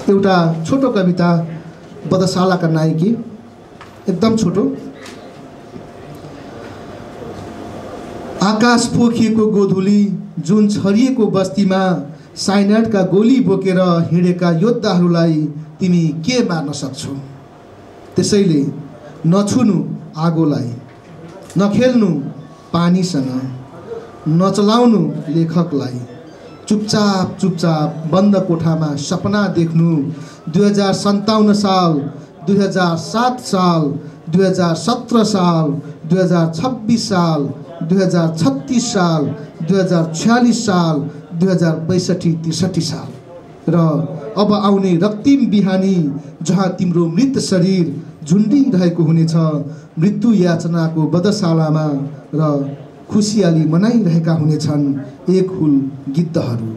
एउटा छोटो कविता बधशालाका नायकी, एकदम छोटो। आकाश पोखिएको गोधुली जुन छरिएको बस्तीमा साइनाइडका गोली बोकेर हिँडेका योद्धाहरूलाई तिमी के मार्न सक्छौ? त्यसैले नछुनु आगोलाई, नखेल्नु पानीसँग, नचलाउनु लेखकलाई। चुपचाप चुपचाप बन्द कोठामा सपना देख्नु। 2057 साल, 2007 साल, 2017 साल, 2026 साल, 2036 साल, 2046 साल, 2062-63 साल र अब आउने रक्तिम बिहानी जहाँ तिम्रो मृत शरीर झुन्डिरहेको हुनेछ मृत्यु याचनाको बधशालामा र खुसियाली मनाइरहेका हुनेछन् एक हुल गिद्धहरू।